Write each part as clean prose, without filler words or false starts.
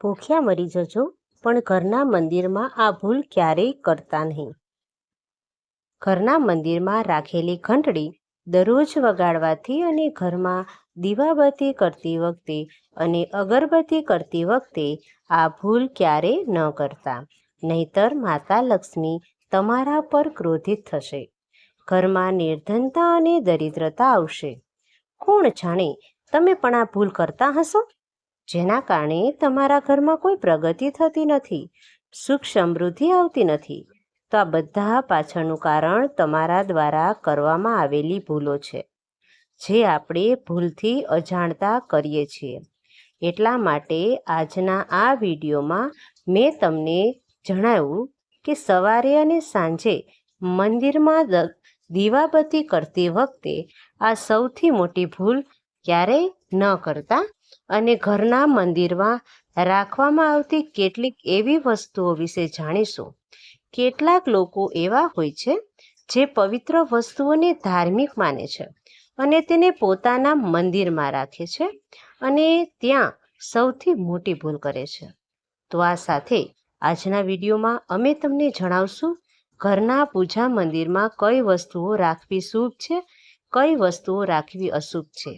ભૂખ્યા મરી જજો, પણ ઘરના મંદિરમાં આ ભૂલ ક્યારેય કરતા નહીં. ઘરના મંદિરમાં રાખેલી ઘંટડી દરરોજ વગાડવાથી અને ઘરમાં દીવાબત્તી કરતી વખતે અને અગરબત્તી કરતી વખતે આ ભૂલ ક્યારેય ન કરતા, નહીતર માતા લક્ષ્મી તમારા પર ક્રોધિત થશે. ઘરમાં નિર્ધનતા અને દરિદ્રતા આવશે. કોણ જાણે તમે પણ આ ભૂલ કરતા હશો, જેના કારણે તમારા ઘરમાં કોઈ પ્રગતિ થતી નથી, સુખ સમૃદ્ધિ આવતી નથી. તો આ બધા પાછળનું કારણ તમારા દ્વારા કરવામાં આવેલી ભૂલો છે, જે આપણે ભૂલથી અજાણતા કરીએ છીએ. એટલા માટે આજના આ વિડીયોમાં મેં તમને જણાવ્યું કે સવારે અને સાંજે મંદિરમાં દીવાબત્તી કરતી વખતે આ સૌથી મોટી ભૂલ ક્યારેય ન કરતા અને ઘરના મંદિરમાં રાખવામાં આવતી કેટલીક એવી વસ્તુઓ વિશે જાણીશું. કેટલાક લોકો એવા હોય છે જે પવિત્ર વસ્તુઓને ધાર્મિક માને છે અને તેને પોતાના મંદિરમાં રાખે છે અને ત્યાં સૌથી મોટી ભૂલ કરે છે. તો આ સાથે આજના વિડીયોમાં અમે તમને જણાવશું ઘરના પૂજા મંદિરમાં કઈ વસ્તુઓ રાખવી શુભ છે, કઈ વસ્તુઓ રાખવી અશુભ છે.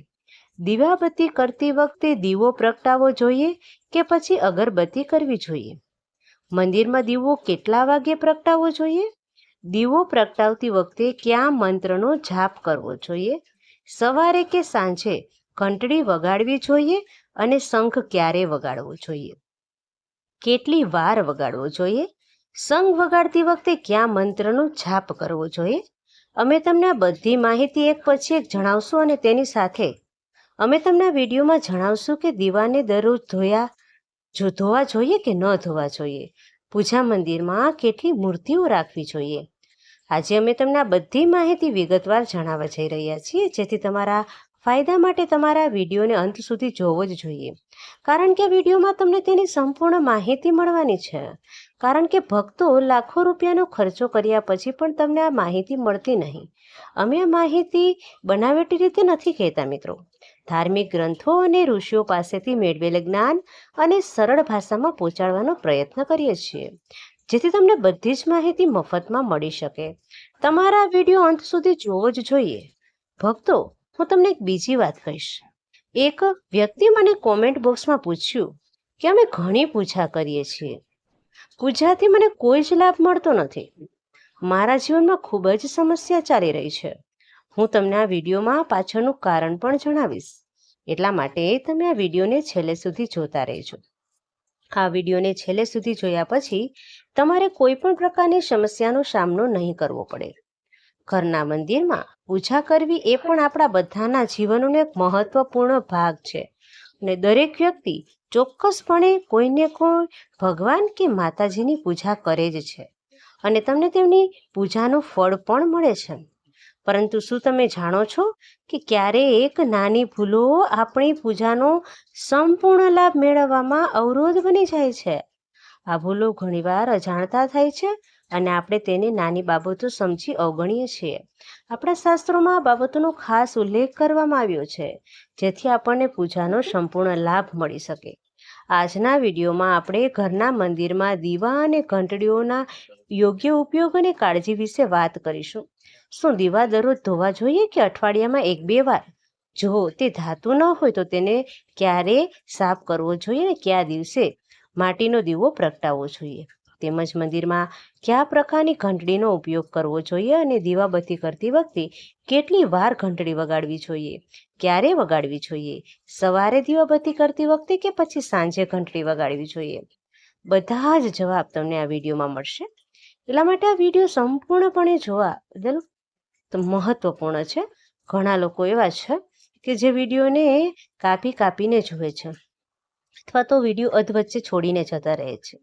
દીવાબત્તી કરતી વખતે દીવો પ્રગટાવવો જોઈએ કે પછી અગરબત્તી કરવી જોઈએ. મંદિરમાં દીવો કેટલા વાગે પ્રગટાવવો જોઈએ. દીવો પ્રગટાવતી વખતે કયા મંત્રનો જાપ કરવો જોઈએ. સવારે કે સાંજે ઘંટડી વગાડવી જોઈએ અને શંખ ક્યારે વગાડવો જોઈએ, કેટલી વાર વગાડવો જોઈએ. શંખ વગાડતી વખતે કયા મંત્રનો જાપ કરવો જોઈએ. અમે તમને આ બધી માહિતી એક પછી એક જણાવશું અને તેની સાથે અમે તમને આ વિડીયોમાં જણાવશું કે દીવાને દરરોજ ધોવા જોઈએ કે ન ધોવા જોઈએ. પૂજા મંદિરમાં કેટલી મૂર્તિઓ રાખવી જોઈએ. આજે અમે તમને આ બધી માહિતી વિગતવાર જણાવવા જઈ રહ્યા છીએ, જેથી તમારા ફાયદા માટે તમારા વિડીયોને અંત સુધી જોવો જ જોઈએ. કારણ કે વિડીયોમાં તમને તેની સંપૂર્ણ માહિતી મળવાની છે. કારણ કે ભક્તો લાખો રૂપિયાનો ખર્ચો કર્યા પછી પણ તમને આ માહિતી મળતી નહીં. અમે આ માહિતી બનાવટી રીતે નથી કહેતા મિત્રો. ધાર્મિક ગ્રંથો અને ઋષિઓ પાસેથી મેળવેલ જ્ઞાન અને સરળ ભાષામાં પહોંચાડવાનો પ્રયત્ન કરીએ છીએ, જેથી તમને બધી જ માહિતી મફતમાં મળી શકે. તમારા વિડીયો અંત સુધી જોવો જ જોઈએ. ભક્તો, હું તમને એક બીજી વાત કહીશ. એક વ્યક્તિ મને કોમેન્ટ બોક્સમાં પૂછ્યું કે અમે ઘણી પૂજા કરીએ છીએ, પૂજાથી મને કોઈ જ લાભ મળતો નથી. મારા જીવનમાં ખૂબ જ સમસ્યા ચાલી રહી છે. હું તમને આ વિડીયોમાં પાછળનું કારણ પણ જણાવીશ. એટલા માટે તમે આ વિડીયોને છેલ્લે સુધી જોતા રહેજો. આ વિડીયોને છેલ્લે સુધી જોયા પછી તમારે કોઈ પણ પ્રકારની સમસ્યાનો સામનો નહીં કરવો પડે. ઘરના મંદિરમાં પૂજા કરવી એ પણ આપણા બધાના જીવનનો એક મહત્વપૂર્ણ ભાગ છે અને દરેક વ્યક્તિ ચોક્કસપણે કોઈને કોઈ ભગવાન કે માતાજીની પૂજા કરે જ છે અને તમને તેમની પૂજાનું ફળ પણ મળે છે. પરંતુ શું તમે જાણો છો કે ક્યારેક નાની ભૂલો આપણી પૂજાનો સંપૂર્ણ લાભ મેળવવામાં અવરોધ બની જાય છે. આ ભૂલો ઘણીવાર અજાણતા થાય છે અને આપણે તેને નાની બાબતો સમજી અવગણીએ છીએ. આપણા શાસ્ત્રોમાં આ બાબતોનો ખાસ ઉલ્લેખ કરવામાં આવ્યો છે, જેથી આપણને પૂજાનો સંપૂર્ણ લાભ મળી શકે. આજના વિડીયોમાં આપણે ઘરના મંદિરમાં દીવા અને ઘંટડીઓના યોગ્ય ઉપયોગ અને કાળજી વિશે વાત કરીશું. શું દીવા દરરોજ ધોવા જોઈએ કે અઠવાડિયામાં 1-2 વાર? જો તે ધાતુ ન હોય તો તેને ક્યારે સાફ કરવો જોઈએ અને કયા દિવસે માટીનો દીવો પ્રગટાવવો જોઈએ. તેમજ મંદિરમાં કયા પ્રકારની ઘંટડીનો ઉપયોગ કરવો જોઈએ અને દીવાબત્તી કરતી વખતે કેટલી વાર ઘંટડી વગાડવી જોઈએ, ક્યારે વગાડવી જોઈએ, સવારે દીવાબત્તી કરતી વખતે કે પછી સાંજે ઘંટડી વગાડવી જોઈએ. બધા જ જવાબ તમને આ વિડીયોમાં મળશે. એટલા માટે આ વિડીયો સંપૂર્ણપણે જોવા બદલ મહત્વપૂર્ણ છે. ઘણા લોકો એવા છે કે જે વિડીયોને કાપીને જુએ છે અથવા તો વિડીયો અધવચ્ચે છોડીને જતા રહે છે.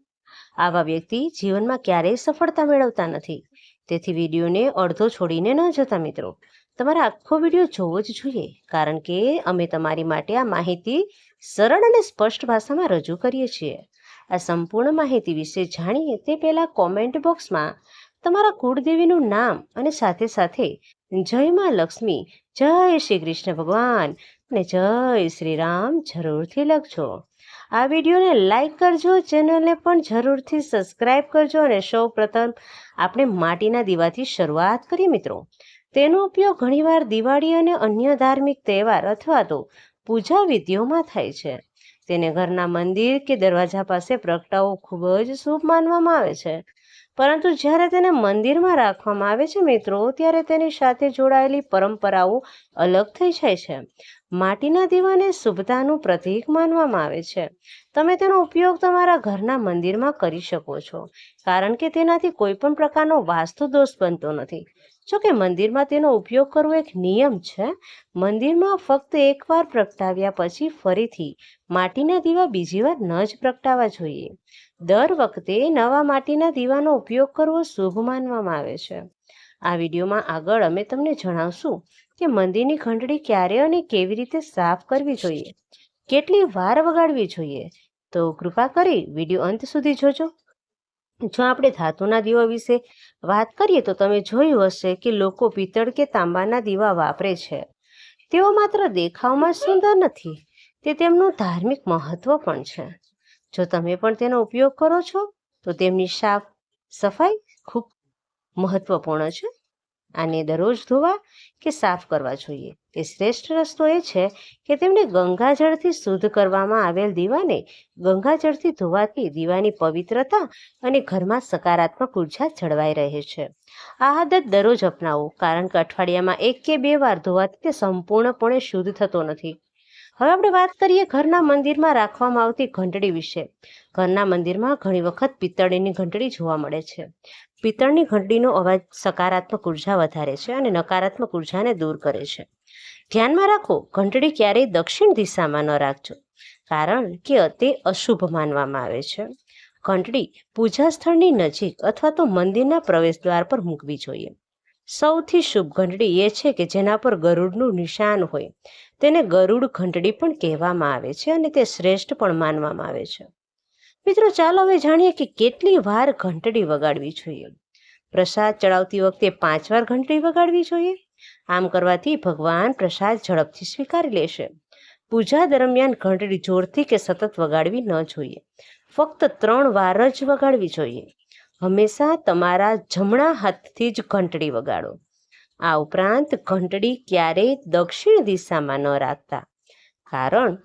આવા વ્યક્તિ જીવનમાં ક્યારેય સફળતા મેળવતા નથી. તેથી વિડીયોને અડધો છોડીને ન જતા મિત્રો. તમારે આખો વિડીયો જોવો જ જોઈએ, કારણ કે અમે તમારી માટે આ માહિતી સરળ અને સ્પષ્ટ ભાષામાં રજૂ કરીએ છીએ. આ સંપૂર્ણ માહિતી વિશે જાણીએ તે પહેલાં કોમેન્ટ બોક્સમાં તમારા કુળદેવીનું નામ અને સાથે સાથે જય માં લક્ષ્મી, જય શ્રી કૃષ્ણ ભગવાન અને જય શ્રી રામ જરૂરથી લખજો. આ વિડીયોને લાઈક કરજો, ચેનલને પણ જરૂરથી સબસ્ક્રાઈબ કરજો અને સૌ પ્રથમ આપણે માટીના દીવાથી શરૂઆત કરીએ મિત્રો. તેનો ઉપયોગ ઘણીવાર દિવાળી અને અન્ય ધાર્મિક તહેવાર અથવા તો પૂજા વિધિઓમાં થાય છે. તેને ઘરના મંદિર કે દરવાજા પાસે પ્રગટાવવો ખૂબ જ શુભ માનવામાં આવે છે. પરંતુ જ્યારે તેને મંદિરમાં રાખવામાં આવે છે મિત્રો, ત્યારે તેની સાથે જોડાયેલી પરંપરાઓ અલગ થઈ જાય છે. માટીના દીવાને શુભતાનું પ્રતીક માનવામાં આવે છે. તમે તેનો ઉપયોગ તમારા ઘરના મંદિરમાં કરી શકો છો, કારણ કે તેનાથી કોઈ પણ પ્રકારનો વાસ્તુ દોષ બનતો નથી. જોકે મંદિરમાં તેનો ઉપયોગ કરવો એક નિયમ છે. મંદિરમાં ફક્ત એકવાર પ્રગટાવ્યા પછી ફરીથી માટીના દીવા બીજી વાર ન જ પ્રગટાવવા જોઈએ. દર વખતે નવા માટીના દીવાનો ઉપયોગ કરવો શુભ માનવામાં આવે છે. આ વિડીયોમાં આગળ અમે તમને જણાવશું કે મંદિરની ઘંટડી ક્યારે અને કેવી રીતે સાફ કરવી જોઈએ, કેટલી વાર વગાડવી જોઈએ. તો કૃપા કરી વિડીયો અંત સુધી જોજો. જો આપણે ધાતુના દીવા વિશે વાત કરીએ તો તમે જોયું હશે કે લોકો પિત્તળ કે તાંબાના દીવા વાપરે છે. તેઓ માત્ર દેખાવમાં સુંદર નથી, તે તેમનું ધાર્મિક મહત્વ પણ છે. જો તમે પણ તેનો ઉપયોગ કરો છો તો તેમની સાફ સફાઈ ખૂબ મહત્વપૂર્ણ છે. આને દરરોજ ધોવા કે સાફ કરવા જોઈએ. તે શ્રેષ્ઠ રસ્તો એ છે કે તેમને ગંગાજળથી શુદ્ધ કરવામાં આવેલ દીવાને ગંગાજળથી ધોવાથી દીવાની પવિત્રતા અને ઘરમાં સકારાત્મક ઉર્જા જળવાઈ રહે છે. આ આદત દરરોજ અપનાવો, કારણ કે અઠવાડિયામાં 1 કે 2 વાર ધોવાથી તે સંપૂર્ણપણે શુદ્ધ થતો નથી. હવે આપણે વાત કરીએ ઘરના મંદિરમાં રાખવામાં આવતી ઘંટડી વિશે. ઘરના મંદિરમાં ઘણી વખત પિત્તળની ઘંટડી જોવા મળે છે. પિત્તળની ઘંટડીનો અવાજ સકારાત્મક ઉર્જા વધારે છે અને નકારાત્મક ઉર્જાને દૂર કરે છે. ધ્યાનમાં રાખો, ઘંટડી ક્યારેય દક્ષિણ દિશામાં ન રાખજો, કારણ કે તે અશુભ માનવામાં આવે છે. ઘંટડી પૂજા સ્થળની નજીક અથવા તો મંદિરના પ્રવેશદ્વાર પર મૂકવી જોઈએ. સૌથી શુભ ઘંટડી એ છે કે જેના પર ગરુડનું નિશાન હોય. તેને ગરુડ ઘંટડી પણ કહેવામાં આવે છે અને તે શ્રેષ્ઠ પણ માનવામાં આવે છે. મિત્રો, ચાલો હવે જાણીએ કે કેટલી વાર ઘંટડી વગાડવી જોઈએ. પ્રસાદ ચડાવતી વખતે 5 વાર ઘંટડી વગાડવી જોઈએ. આમ કરવાથી ભગવાન પ્રસાદ ઝડપથી સ્વીકારી લેશે. પૂજા દરમિયાન ઘંટડી જોરથી કે સતત વગાડવી ન જોઈએ. ફક્ત 3 વાર જ વગાડવી જોઈએ. હંમેશા તમારા જમણા હાથથી જ ઘંટડી વગાડો. આ ઉપરાંત ઘંટડી ક્યારેય દક્ષિણ દિશામાં ન રાખતા, કારણ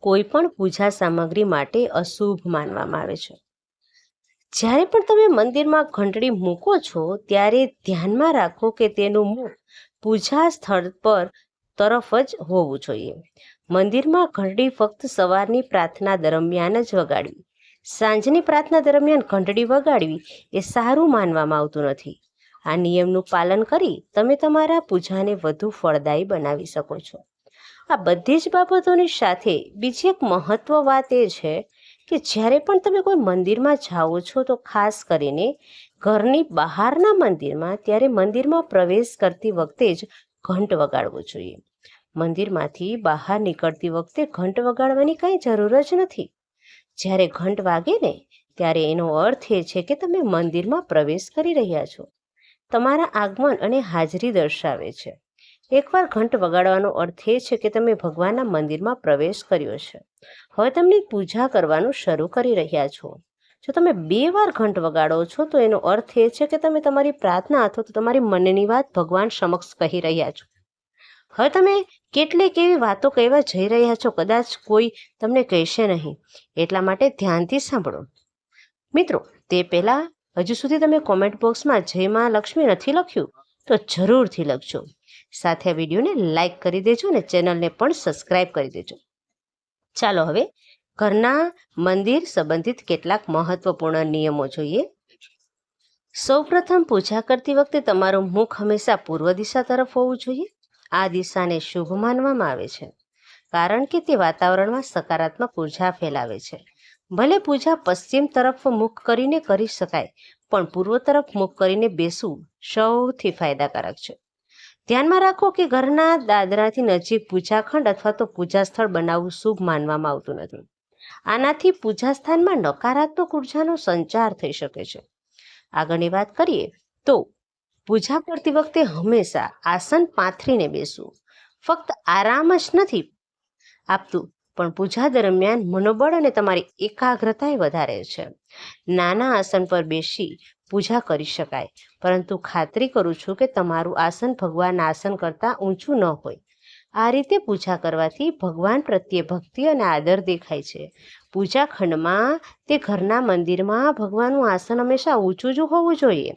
કોઈ પણ પૂજા સામગ્રી માટે અશુભ માનવામાં આવે છે. જ્યારે પણ તમે મંદિરમાં ઘંટડી મૂકો છો ત્યારે ધ્યાનમાં રાખો કે તેનું મુખ પૂજા સ્થળ પર તરફ જ હોવું જોઈએ. મંદિરમાં ઘંટડી ફક્ત સવારની પ્રાર્થના દરમિયાન જ વગાડવી. સાંજની પ્રાર્થના દરમિયાન ઘંટડી વગાડવી એ સારું માનવામાં આવતું નથી. આ નિયમનું પાલન કરી તમે તમારા પૂજાને વધુ ફળદાયી બનાવી શકો છો. આ બધી જ બાબતોની સાથે બીજી એક મહત્વ વાત એ છે કે જ્યારે પણ તમે કોઈ મંદિરમાં જાઓ છો તો ખાસ કરીને ઘરની બહારના મંદિરમાં, ત્યારે મંદિરમાં પ્રવેશ કરતી વખતે જ ઘંટ વગાડવો જોઈએ. મંદિરમાંથી બહાર નીકળતી વખતે ઘંટ વગાડવાની કંઈ જરૂર જ નથી. જ્યારે ઘંટ વાગે ને ત્યારે એનો અર્થ એ છે કે તમે મંદિરમાં પ્રવેશ કરી રહ્યા છો. તમારા આગમન અને હાજરી દર્શાવે છે. એકવાર ઘંટ વગાડવાનો અર્થ એ છે કે તમે ભગવાનના મંદિરમાં પ્રવેશ કર્યો છે. હવે તેમની પૂજા કરવાનું શરૂ કરી રહ્યા છો. જો તમે 2 વાર ઘંટ વગાડો છો તો એનો અર્થ એ છે કે તમે તમારી પ્રાર્થના અથવા તો તમારી મનની વાત ભગવાન સમક્ષ કહી રહ્યા છો. હવે તમે કેટલીક એવી વાતો કહેવા જઈ રહ્યા છો, કદાચ કોઈ તમને કહેશે નહીં, એટલા માટે ધ્યાનથી સાંભળો. મિત્રો, તે પહેલાં હજુ સુધી તમે કોમેન્ટ બોક્સમાં જય મા લક્ષ્મી નથી લખ્યું તો જરૂરથી લખજો. સાથે આ વિડીયોને લાઈક કરી દેજો અને ચેનલને પણ સબસ્ક્રાઈબ કરી દેજો. ચાલો હવે ઘરના મંદિર સંબંધિત કેટલાક મહત્વપૂર્ણ નિયમો જોઈએ. સૌપ્રથમ પૂજા કરતી વખતે તમારું મુખ હંમેશા પૂર્વ દિશા તરફ હોવું જોઈએ. આ દિશાને શુભ માનવામાં આવે છે, કારણ કે તે વાતાવરણમાં સકારાત્મક ઉર્જા ફેલાવે છે. ભલે પૂજા પશ્ચિમ તરફ મુખ કરીને કરી શકાય, પણ પૂર્વ તરફ મુખ કરીને બેસવું સૌથી ફાયદાકારક છે. ધ્યાનમાં રાખો કે ઘરના દાદરાથી નજીક પૂજાખંડ અથવા તો પૂજા સ્થળ બનાવવું શુભ માનવામાં આવતું નથી. આનાથી પૂજા સ્થાનમાં નકારાત્મક ઉર્જાનો સંચાર થઈ શકે છે. આગળની વાત કરીએ તો પૂજા કરતી વખતે હંમેશા આસન પાથરીને બેસવું ફક્ત આરામ જ નથી આપતું, પણ પૂજા દરમિયાન મનોબળ અને તમારી એકાગ્રતા વધારે છે. નાના આસન પર બેસી પૂજા કરી શકાય, પરંતુ ખાતરી કરું છું કે તમારું આસન ભગવાનના આસન કરતાં ઊંચું ન હોય. આ રીતે પૂજા કરવાથી ભગવાન પ્રત્યે ભક્તિ અને આદર દેખાય છે. પૂજા ખંડમાં તે ઘરના મંદિરમાં ભગવાનનું આસન હંમેશા ઊંચું જ હોવું જોઈએ.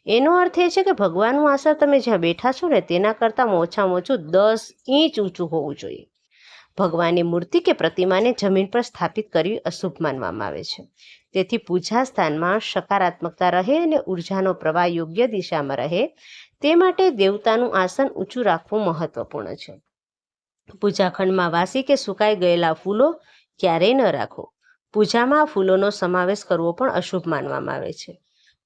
એનો અર્થ એ છે કે ભગવાનનું આસન તમે જ્યાં બેઠા છો ને તેના કરતાં ઓછામાં ઓછું 10 ઇંચ ઊંચું હોવું જોઈએ. ભગવાનની મૂર્તિ કે પ્રતિમાને જમીન પર સ્થાપિત કરવી અશુભ માનવામાં આવે છે. તેથી પૂજા સ્થાનમાં સકારાત્મકતા રહે અને ઉર્જાનો પ્રવાહ યોગ્ય દિશામાં રહે તે માટે દેવતાનું આસન ઊંચું રાખવું મહત્વપૂર્ણ છે. પૂજાખંડમાં વાસી કે સુકાઈ ગયેલા ફૂલો ક્યારેય ન રાખો. પૂજામાં ફૂલોનો સમાવેશ કરવો પણ અશુભ માનવામાં આવે છે.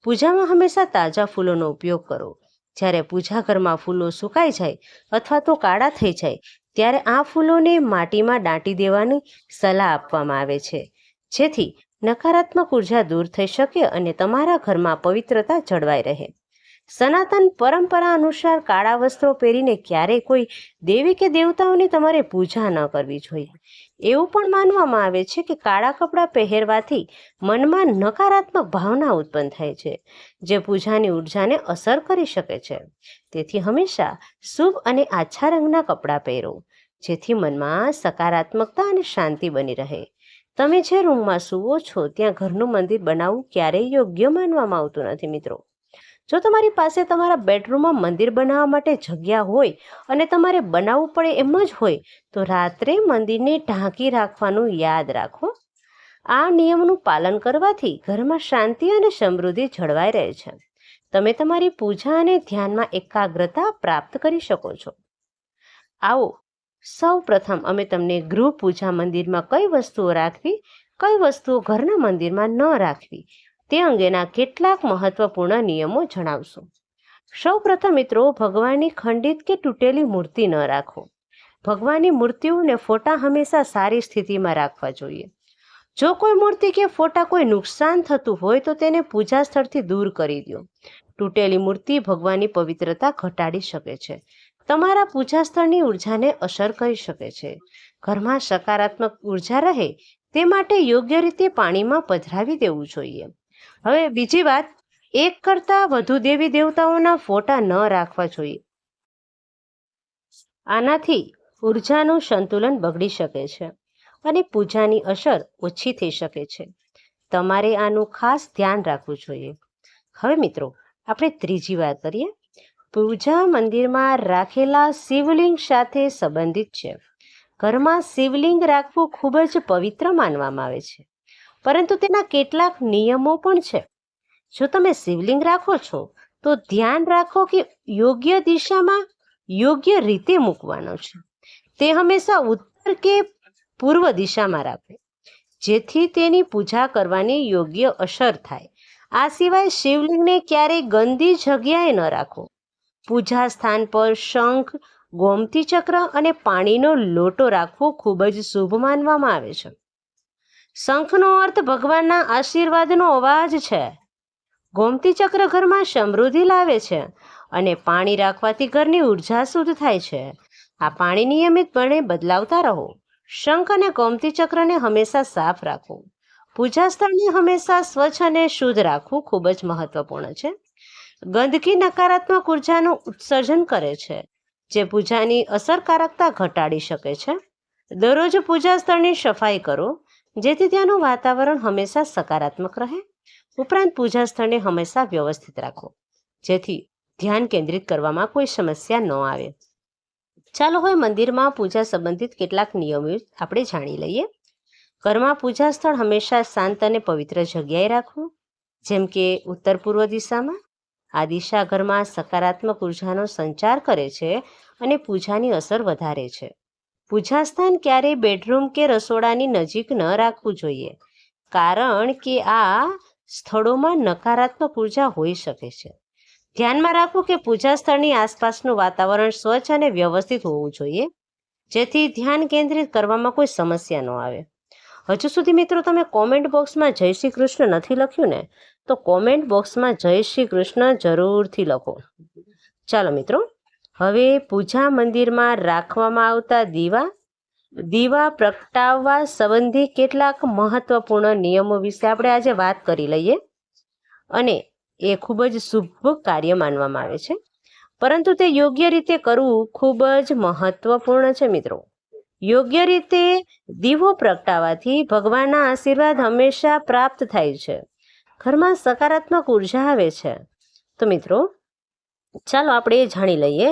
પૂજામાં હંમેશા તાજા ફૂલોનો ઉપયોગ કરો. જ્યારે પૂજા ઘરમાં ફૂલો સુકાઈ જાય અથવા તો કાળા થઈ જાય ત્યારે આ ફૂલોને માટીમાં દાટી દેવાની સલાહ આપવામાં આવે છે, જેથી નકારાત્મક ઉર્જા દૂર થઈ શકે અને તમારા ઘરમાં પવિત્રતા જળવાઈ રહે. સનાતન પરંપરા અનુસાર કાળા વસ્ત્રો પહેરીને ક્યારેય કોઈ દેવી કે દેવતાઓની તમારે પૂજા ન કરવી જોઈએ. એવું પણ માનવામાં આવે છે કે કાળા કપડાં પહેરવાથી મનમાં નકારાત્મક ભાવના ઉત્પન્ન થાય છે, જે પૂજાની ઉર્જાને અસર કરી શકે છે. તેથી હંમેશા શુભ અને આછા રંગના કપડાં પહેરો, જેથી મનમાં સકારાત્મકતા અને શાંતિ બની રહે. તમે જે રૂમમાં સૂવો છો ત્યાં ઘરનું મંદિર બનાવવું ક્યારેય યોગ્ય માનવામાં આવતું નથી મિત્રો. જો તમારી પાસે તમારા બેડરૂમમાં મંદિર બનાવવા માટે જગ્યા હોય અને તમારે બનાવવું પડે એમ જ હોય તો રાત્રે મંદિરને ઢાંકી રાખવાનું યાદ રાખો. આ નિયમનું પાલન કરવાથી ઘરમાં શાંતિ અને સમૃદ્ધિ જળવાઈ રહે છે. તમે તમારી પૂજા અને ધ્યાનમાં એકાગ્રતા પ્રાપ્ત કરી શકો છો. આવો સૌ પ્રથમ અમે તમને ગૃહ પૂજા મંદિરમાં કઈ વસ્તુઓ રાખવી, કઈ વસ્તુઓ ઘરના મંદિરમાં ન રાખવી તે અંગેના કેટલાક મહત્વપૂર્ણ નિયમો જણાવશું. સૌ પ્રથમ મિત્રો, ભગવાનની ખંડિત કે તૂટેલી મૂર્તિ ન રાખો. ભગવાનની મૂર્તિઓને ફોટા હંમેશા સારી સ્થિતિમાં રાખવા જોઈએ. જો કોઈ મૂર્તિ કે ફોટા કોઈ નુકસાન થતું હોય તો તેને પૂજા સ્થળથી દૂર કરી દો. તૂટેલી મૂર્તિ ભગવાનની પવિત્રતા ઘટાડી શકે છે, તમારા પૂજા સ્થળની ઉર્જાને અસર કરી શકે છે. ઘરમાં સકારાત્મક ઉર્જા રહે તે માટે યોગ્ય રીતે પાણીમાં પધરાવી દેવું જોઈએ. હવે બીજી વાત, એક કરતાં વધુ દેવી દેવતાઓના ફોટા ન રાખવા જોઈએ. આનાથી ઉર્જાનું સંતુલન બગડી શકે છે અને પૂજાની અસર ઓછી થઈ શકે છે. તમારે આનું ખાસ ધ્યાન રાખવું જોઈએ. હવે મિત્રો, આપણે ત્રીજી વાત કરીએ. પૂજા મંદિરમાં રાખેલા શિવલિંગ સાથે સંબંધિત છે. ઘરમાં શિવલિંગ રાખવું ખૂબ જ પવિત્ર માનવામાં આવે છે, પરંતુ તેના કેટલાક નિયમો પણ છે. જો તમે શિવલિંગ રાખો છો તો ધ્યાન રાખો કે યોગ્ય દિશામાં યોગ્ય રીતે મૂકવાનો છે. તે હંમેશા ઉત્તર કે પૂર્વ દિશામાં રાખો, જેથી તેની પૂજા કરવાની યોગ્ય અસર થાય. આ સિવાય શિવલિંગને ક્યારેય ગંદી જગ્યાએ ન રાખો. પૂજા સ્થાન પર શંખ, ગોમતી ચક્ર અને પાણીનો લોટો રાખવો ખૂબ જ શુભ માનવામાં આવે છે. શંખનો અર્થ ભગવાનના આશીર્વાદનો અવાજ છે. ગોમતી ચક્ર ઘરમાં સમૃદ્ધિ લાવે છે અને પાણી રાખવાથી ઘરની ઉર્જા શુદ્ધ થાય છે. આ પાણી નિયમિતપણે બદલાવતા રહો. શંખ અને ગોમતી ચક્રને હંમેશા સાફ રાખો. પૂજા સ્થળને હંમેશા સ્વચ્છ અને શુદ્ધ રાખવું ખૂબ જ મહત્વપૂર્ણ છે. ગંદકી નકારાત્મક ઉર્જાનું ઉત્સર્જન કરે છે, જે પૂજાની અસરકારકતા ઘટાડી શકે છે. દરરોજ પૂજા સ્થળની સફાઈ કરો, જેથી ત્યાંનું વાતાવરણ હંમેશા સકારાત્મક રહે. ઉપરાંત પૂજા સ્થળને હંમેશા વ્યવસ્થિત રાખો, જેથી ધ્યાન કેન્દ્રિત કરવામાં કોઈ સમસ્યા ન આવે. ચાલો હવે મંદિરમાં પૂજા સંબંધિત કેટલાક નિયમો આપણે જાણી લઈએ. ઘરમાં પૂજા સ્થળ હંમેશા શાંત અને પવિત્ર જગ્યાએ રાખવું, જેમ કે ઉત્તર પૂર્વ દિશામાં. આ દિશા ઘરમાં સકારાત્મક ઉર્જાનો સંચાર કરે છે અને પૂજાની અસર વધારે છે. પૂજા સ્થાન ક્યારેય બેડરૂમ કે રસોડાની નજીક ન રાખવું જોઈએ, કારણ કે આ સ્થળોમાં નકારાત્મક ઉર્જા હોઈ શકે છે. ધ્યાનમાં રાખવું કે પૂજા સ્થળની આસપાસનું વાતાવરણ સ્વચ્છ અને વ્યવસ્થિત હોવું જોઈએ, જેથી ધ્યાન કેન્દ્રિત કરવામાં કોઈ સમસ્યા ન આવે. હજુ સુધી મિત્રો તમે કોમેન્ટ બોક્સમાં જય શ્રી કૃષ્ણ નથી લખ્યું ને, તો કોમેન્ટ બોક્સમાં જય શ્રી કૃષ્ણ જરૂરથી લખો. ચાલો મિત્રો, હવે પૂજા મંદિરમાં રાખવામાં આવતા દીવા દીવા પ્રગટાવવા સંબંધી કેટલાક મહત્વપૂર્ણ નિયમો વિશે આપણે આજે વાત કરી લઈએ. અને એ ખૂબ જ શુભ કાર્ય માનવામાં આવે છે, પરંતુ તે યોગ્ય રીતે કરવું ખૂબ જ મહત્વપૂર્ણ છે મિત્રો. યોગ્ય રીતે દીવો પ્રગટાવવાથી ભગવાનના આશીર્વાદ હંમેશા પ્રાપ્ત થાય છે. ઘરમાં સકારાત્મક ઉર્જા આવે છે. તો મિત્રો, ચાલો આપણે એ જાણી લઈએ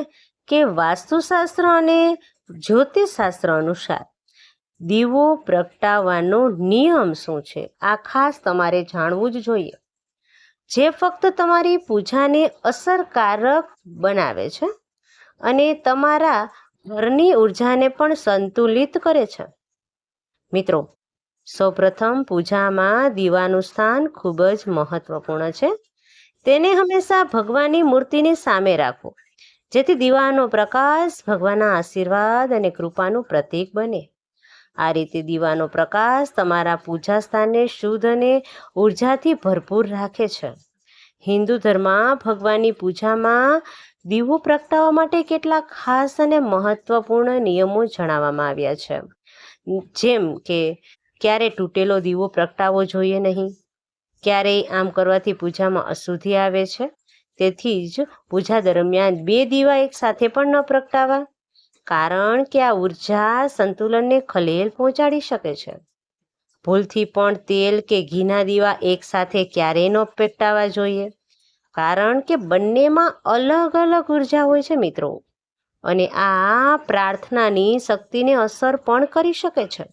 કે વાસ્તુશાસ્ત્ર અને જ્યોતિષશાસ્ત્ર અનુસાર દીવો પ્રગટાવવાનો નિયમ શું છે. આ ખાસ તમારે જાણવું જ જોઈએ, જે ફક્ત તમારી પૂજાને અસરકારક બનાવે છે અને તમારા ઘરની ઉર્જાને પણ સંતુલિત કરે છે. મિત્રો, સૌપ્રથમ પૂજામાં દીવાનું સ્થાન ખૂબ જ મહત્વપૂર્ણ છે. તેને હંમેશા ભગવાનની મૂર્તિની સામે રાખો, જેથી દીવાનો પ્રકાશ ભગવાનના આશીર્વાદ અને કૃપાનું પ્રતીક બને. આ રીતે દીવાનો પ્રકાશ તમારા પૂજા સ્થાનને શુદ્ધ અને ઉર્જાથી ભરપૂર રાખે છે. હિન્દુ ધર્મમાં ભગવાનની પૂજામાં દીવો પ્રગટાવવા માટે કેટલાક ખાસ અને મહત્વપૂર્ણ નિયમો જણાવવામાં આવ્યા છે. જેમ કે ક્યારે તૂટેલો દીવો પ્રગટાવવો જોઈએ નહીં, ક્યારેય આમ કરવાથી પૂજામાં અશુદ્ધિ આવે છે. તેથી જ પૂજા દરમિયાન 2 દીવા એક સાથે પણ ન પ્રગટાવવા, કારણ કે આ ઉર્જા સંતુલનને ખલેલ પહોંચાડી શકે છે. ભૂલથી પણ તેલ કે ઘીના દીવા એક સાથે ક્યારેય ન પ્રગટાવવા જોઈએ, કારણ કે બંનેમાં અલગ અલગ ઉર્જા હોય છે મિત્રો, અને આ પ્રાર્થનાની શક્તિને અસર પણ કરી શકે છે.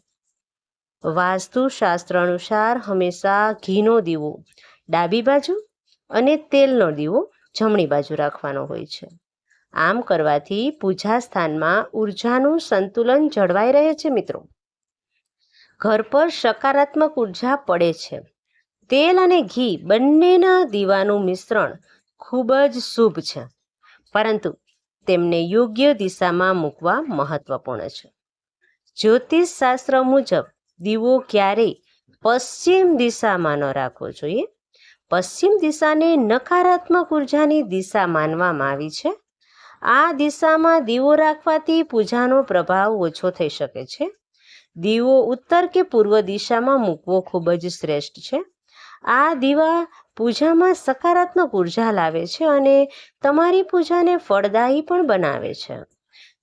વાસ્તુશાસ્ત્ર અનુસાર હંમેશા ઘીનો દીવો ડાબી બાજુ અને તેલનો દીવો જમણી બાજુ રાખવાનો હોય છે. આમ કરવાથી પૂજા સ્થાનમાં ઉર્જાનું સંતુલન જળવાઈ રહે છે મિત્રો. ઘર પર સકારાત્મક ઉર્જા પડે છે. તેલ અને ઘી બંનેના દીવાનું મિશ્રણ ખૂબ જ શુભ છે, પરંતુ તેમને યોગ્ય દિશામાં મૂકવા મહત્વપૂર્ણ છે. જ્યોતિષશાસ્ત્ર મુજબ દીવો ક્યારેય પશ્ચિમ દિશામાં ન રાખવો જોઈએ. પશ્ચિમ દિશાને નકારાત્મક ઉર્જાની દિશા માનવામાં આવી છે. આ દિશામાં દીવો રાખવાથી પૂજાનો પ્રભાવ ઓછો થઈ શકે છે. દીવો ઉત્તર કે પૂર્વ દિશામાં મૂકવો ખૂબ જ શ્રેષ્ઠ છે. આ દીવા પૂજામાં સકારાત્મક ઉર્જા લાવે છે અને તમારી પૂજાને ફળદાયી પણ બનાવે છે.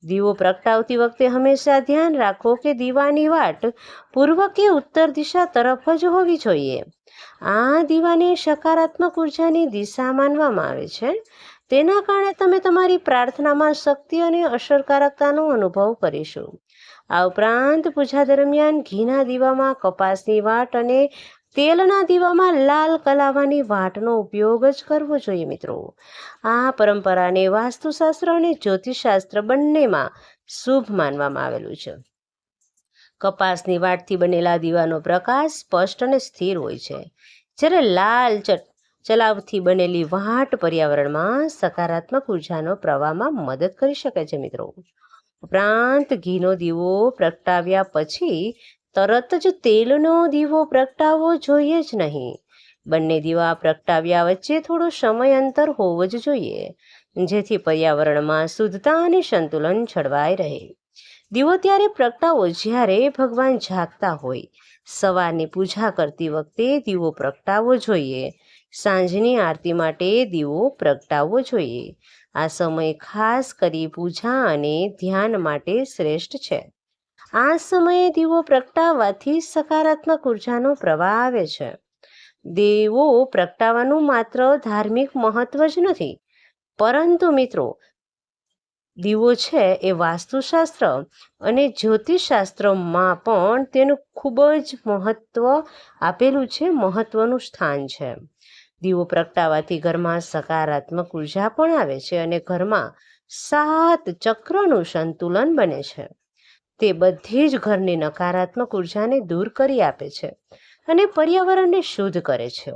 દીવો પ્રગટાવતી વખતે હંમેશા ધ્યાન રાખો કે દીવાની વાટ પૂર્વ કે ઉત્તર દિશા તરફ જ હોવી જોઈએ. આ દીવાને સકારાત્મક ઉર્જાની દિશા માનવામાં આવે છે. તેના કારણે તમે તમારી પ્રાર્થનામાં શક્તિ અને અસરકારકતાનો અનુભવ કરીશું. આ ઉપરાંત પૂજા દરમિયાન ઘીના દીવામાં કપાસની વાટ અને તેલના દીવામાં લાલ કલાવાની વાટનો ઉપયોગ જ કરવો જોઈએ મિત્રો. આ પરંપરાને વાસ્તુશાસ્ત્ર અને જ્યોતિષશાસ્ત્ર બંનેમાં શુભ માનવામાં આવેલું છે. કપાસની વાટથી બનેલા દીવાનો પ્રકાશ સ્પષ્ટ અને સ્થિર હોય છે, જ્યારે લાલ ચલાવથી બનેલી વાટ પર્યાવરણમાં સકારાત્મક ઉર્જાનો પ્રવાહમાં મદદ કરી શકે છે મિત્રો. ઉપરાંત ઘીનો દીવો પ્રગટાવ્યા પછી તરત જ તેલનો દીવો પ્રગટાવવો જોઈએ જ નહીં. બંને દીવા પ્રગટાવ્યા વચ્ચે થોડો સમય અંતર હોવો જ જોઈએ, જેથી પર્યાવરણમાં શુદ્ધતા અને સંતુલન જળવાઈ રહે. દીવો ત્યારે પ્રગટાવો જ્યારે ભગવાન જાગતા હોય. સવારની પૂજા કરતી વખતે દીવો પ્રગટાવવો જોઈએ. સાંજની આરતી માટે દીવો પ્રગટાવવો જોઈએ. આ સમય ખાસ કરી પૂજા અને ધ્યાન માટે શ્રેષ્ઠ છે. આ સમયે દીવો પ્રગટાવવાથી સકારાત્મક ઉર્જાનો પ્રવાહ આવે છે. દીવો પ્રગટાવવાનું માત્ર ધાર્મિક મહત્વ જ નથી, પરંતુ મિત્રો, દીવો છે એ વાસ્તુશાસ્ત્ર અને જ્યોતિષશાસ્ત્રમાં પણ તેનું ખૂબ જ મહત્વ આપેલું છે, મહત્વનું સ્થાન છે. દીવો પ્રગટાવવાથી ઘરમાં સકારાત્મક ઉર્જા પણ આવે છે અને ઘરમાં 7 ચક્રનું સંતુલન બને છે. તે બધી જ ઘરની નકારાત્મક ઉર્જાને દૂર કરી આપે છે અને પર્યાવરણને શુદ્ધ કરે છે.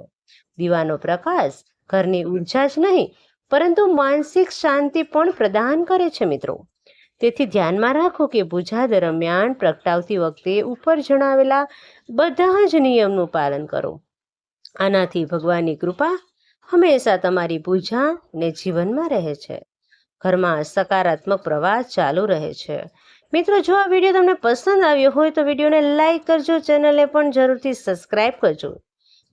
દીવાનો પ્રકાશ ઘરની ઉર્જા જ નહીં, પરંતુ માનસિક શાંતિ પણ પ્રદાન કરે છે મિત્રો. તેથી ધ્યાનમાં રાખો કે પૂજા દરમિયાન પ્રગટાવતી વખતે ઉપર જણાવેલા બધા જ નિયમનું પાલન કરો. આનાથી ભગવાનની કૃપા હંમેશા તમારી પૂજા ને જીવનમાં રહે છે. ઘરમાં સકારાત્મક પ્રવાહ ચાલુ રહે છે. મિત્રો, જો આ વિડીયો તમને પસંદ આવ્યો હોય તો વિડીયોને લાઈક કરજો, ચેનલને પણ જરૂરથી સબસ્ક્રાઈબ કરજો.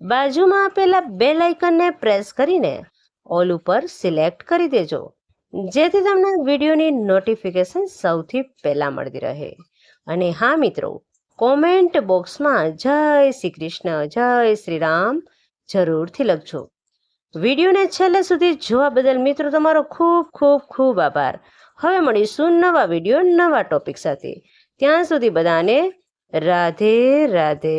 બાજુમાં આપેલા બેલ આઇકનને પ્રેસ કરીને ઓલ ઉપર સિલેક્ટ કરી દેજો, જેથી તમને વિડીયોની નોટિફિકેશન સૌથી પહેલાં મળતી રહે. અને હા મિત્રો, કોમેન્ટ બોક્સમાં જય શ્રી કૃષ્ણ, જય શ્રી રામ જરૂરથી લખજો. વિડીયોને છેલ્લે સુધી જોવા બદલ મિત્રો તમારો ખૂબ ખૂબ ખૂબ આભાર. હવે મળીશું નવા વિડીયો નવા ટોપિક સાથે. ત્યાં સુધી બધાને રાધે રાધે.